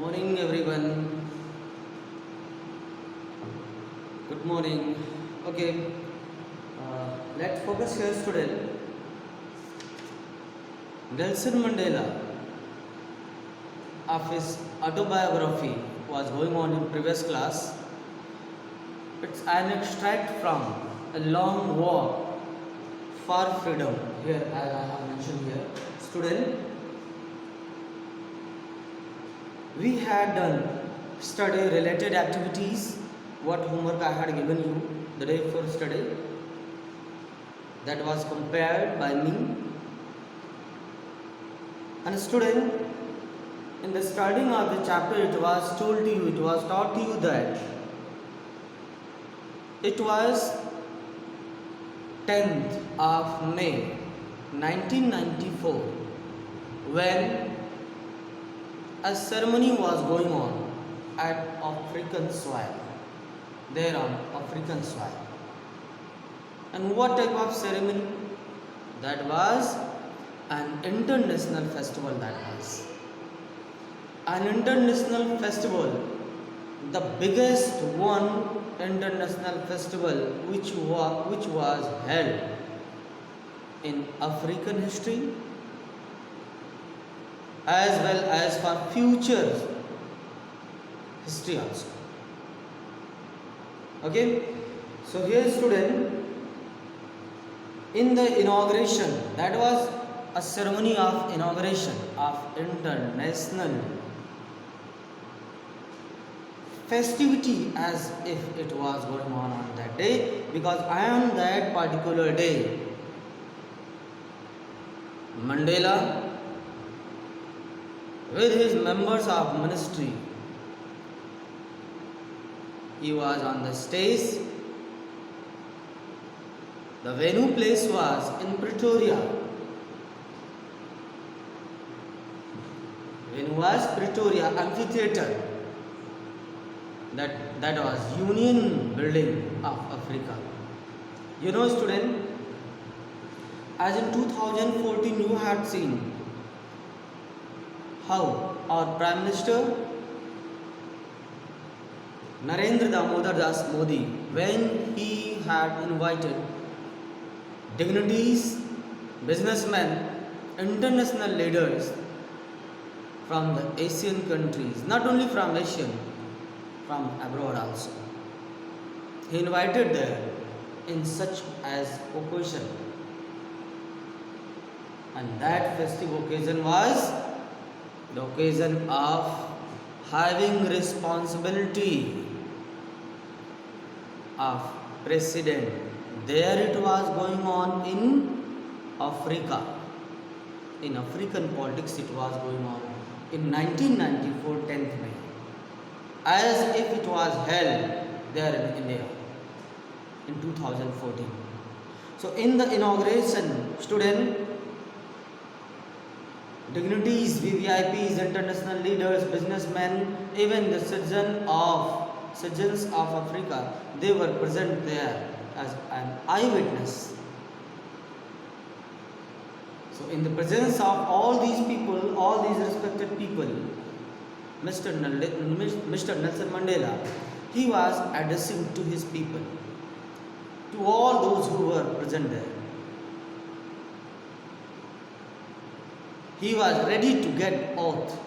Morning everyone. Good morning. Okay, let's focus here student. Nelson Mandela of his autobiography was going on in previous class. It's an extract from a long walk for freedom. Here as I have mentioned here. Student, we had done study related activities. What homework I had given you the day before study, that was compared by me. And student, in the starting of the chapter it was told to you, it was taught to you that it was 10th of May 1994 when a ceremony was going on at African soil, there on African soil. And what type of ceremony? That was an international festival. That was an international festival, the biggest one international festival which was held in African history as well as for future history also. Okay, so here student, in the inauguration, that was a ceremony of inauguration of international festivity, as if it was going on that day, because on that particular day Mandela with his members of ministry, he was on the stage. The venue place was in Pretoria. Venue was Pretoria Amphitheatre. That was Union Building of Africa. You know student, as in 2014 you had seen how our Prime Minister Narendra Damodar Das Modi, when he had invited dignitaries, businessmen, international leaders from the Asian countries, not only from Asian, from abroad also. He invited there in such as occasion, and that festive occasion was the occasion of having responsibility of president. There it was going on in Africa. In African politics it was going on in 1994 10th May, as if it was held there in India in 2014. So in the inauguration, student, dignitaries, VVIPs, international leaders, businessmen, even the citizens of Africa, they were present there as an eyewitness. So in the presence of all these people, all these respected people, Mr. Nelson Mandela, he was addressing to his people, to all those who were present there. He was ready to get oath.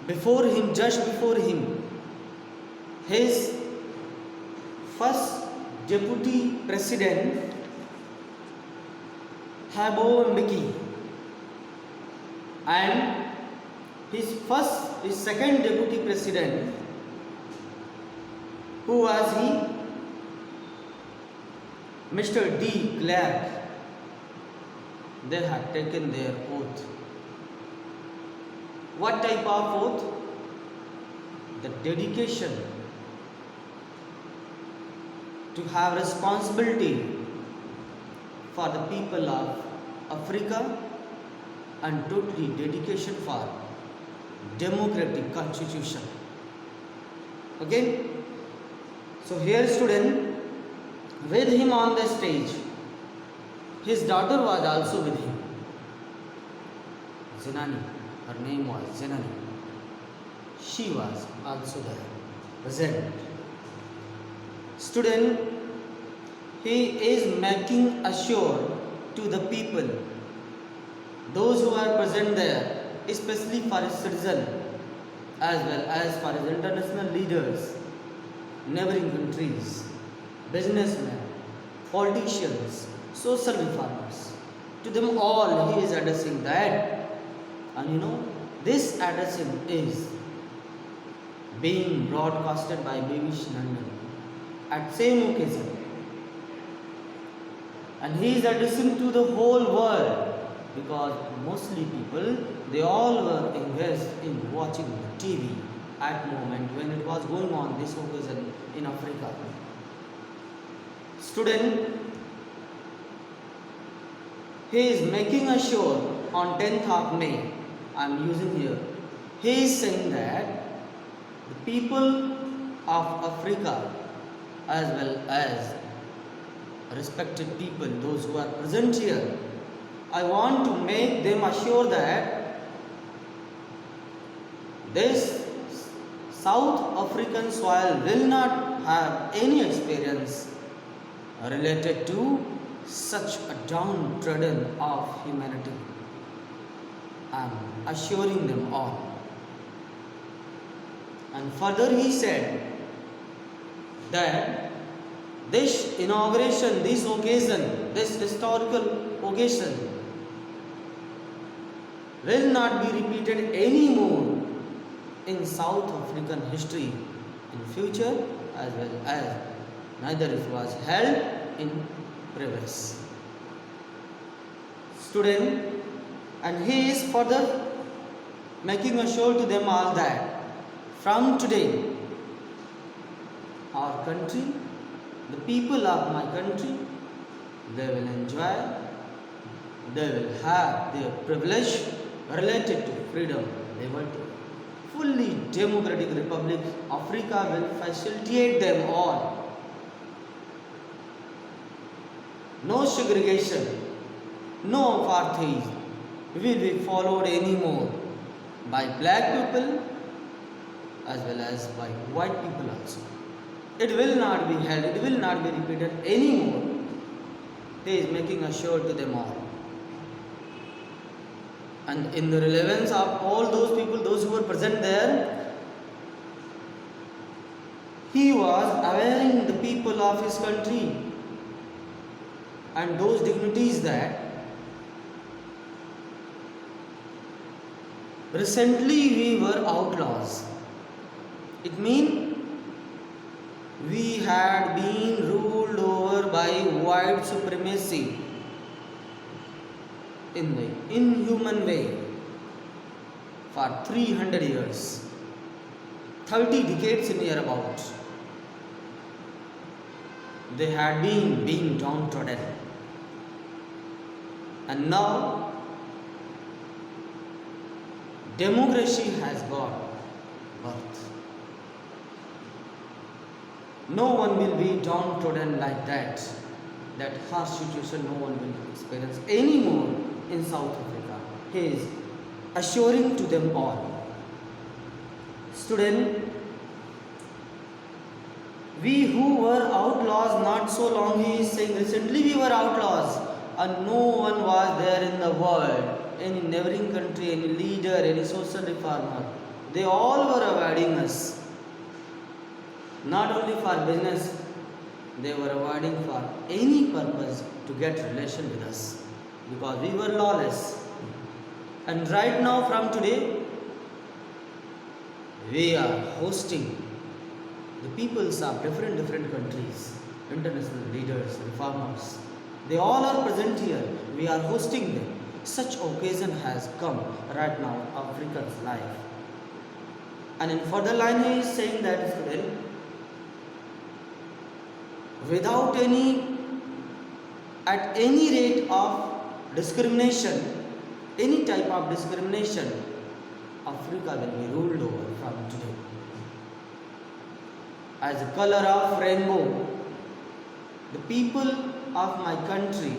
Before him, just before him, his first deputy president, Thabo Mbeki, and his second deputy president, who was he? Mr. D. Klerk. They had taken their oath. What type of oath? The dedication to have responsibility for the people of Africa and totally dedication for democratic constitution. Okay? So here student, with him on the stage, his daughter was also with him, Zinani. Her name was Janani. She was also there, present. Student, he is making assure to the people, those who are present there, especially for his citizen, as well as for his international leaders, neighboring countries, businessmen, politicians, social reformers. To them all, he is addressing that. And this addressing is being broadcasted by BBC London at same occasion. And he is addressing to the whole world because mostly people, they all were engaged in watching the TV at moment when it was going on this occasion in Africa. Student, he is making a show on 10th of May. I am using here. He is saying that the people of Africa as well as respected people, those who are present here, I want to make them assure that this South African soil will not have any experience related to such a downtrodden of humanity. I am assuring them all. And further he said that this inauguration, this occasion, this historical occasion will not be repeated anymore in South African history in future, as well as neither it was held in previous. Student, and he is further making a show to them all that from today, our country, the people of my country, they will enjoy, they will have their privilege related to freedom, liberty. Fully democratic republic, Africa will facilitate them all. No segregation, no apartheid will be followed anymore by black people as well as by white people also. It will not be held, it will not be repeated anymore. He is making a show to them all. And in the relevance of all those people, those who were present there, he was awareing the people of his country and those dignitaries that recently we were outlaws. It means we had been ruled over by white supremacy in the inhuman way for 300 years, 30 decades in near about. They had been being downtrodden. And now democracy has got birth. No one will be downtrodden like that. That harsh situation no one will experience anymore in South Africa. He is assuring to them all. Student, we who were outlaws not so long, he is saying recently we were outlaws and no one was there in the world, any neighboring country, any leader, any social reformer. They all were avoiding us. Not only for business, they were avoiding for any purpose to get relation with us because we were lawless. And right now from today, we are hosting the peoples of different countries, international leaders, reformers. They all are present here. We are hosting them. Such occasion has come right now in Africa's life. And in further line he is saying that student, without at any rate of discrimination, any type of discrimination, Africa will be ruled over from today. As a color of rainbow, the people of my country,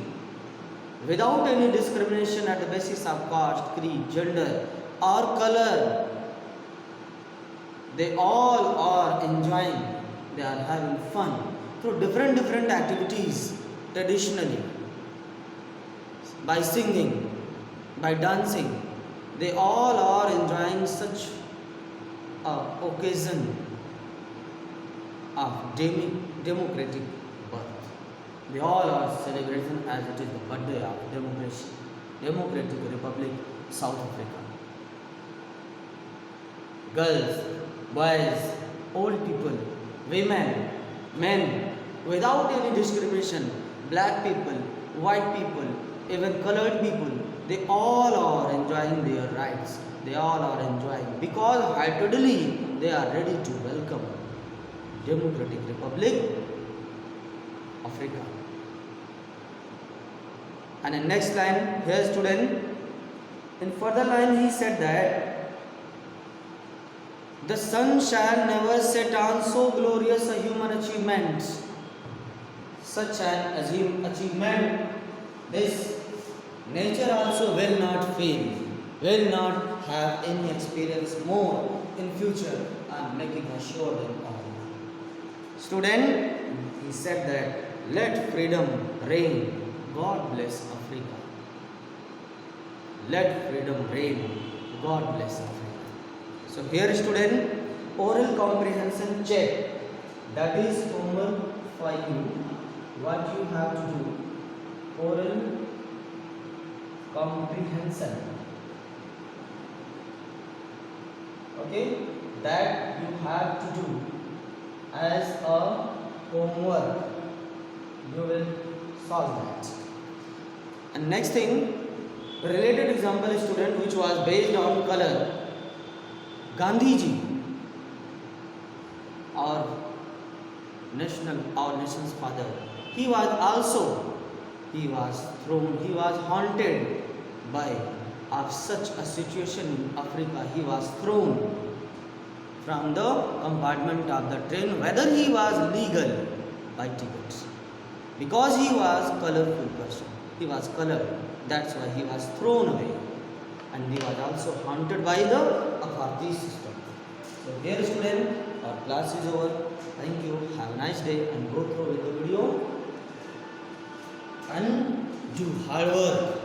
without any discrimination at the basis of caste, creed, gender, or color, they all are enjoying, they are having fun through different activities traditionally, by singing, by dancing. They all are enjoying such a occasion of democratic birth. They all are celebrating as it is the birthday of democracy, Democratic Republic South Africa. Girls, boys, old people, women, men, without any discrimination, black people, white people, even colored people, they all are enjoying their rights. They all are enjoying because heartedly they are ready to welcome Democratic Republic Africa. And in next line, here student, in further line he said that the sun shall never set on so glorious a human achievement. Such an achievement, this nature also will not fail, will not have any experience more in future. I am making sure them all. Student, he said that let freedom reign. God bless Africa. Let freedom reign. God bless Africa. So here student, oral comprehension check. That is homework for you. What you have to do, oral comprehension. Okay, that you have to do as a homework. You will solve that. And next thing, related example student which was based on color. Gandhiji, our nation's father, he was thrown, he was haunted by of such a situation in Africa. He was thrown from the compartment of the train, whether he was legal by tickets, because he was colorful person, he was colored, that's why he was thrown away, and he was also haunted by the apartheid system. So dear student, our class is over. Thank you, have a nice day, and go through with the video and do hard work.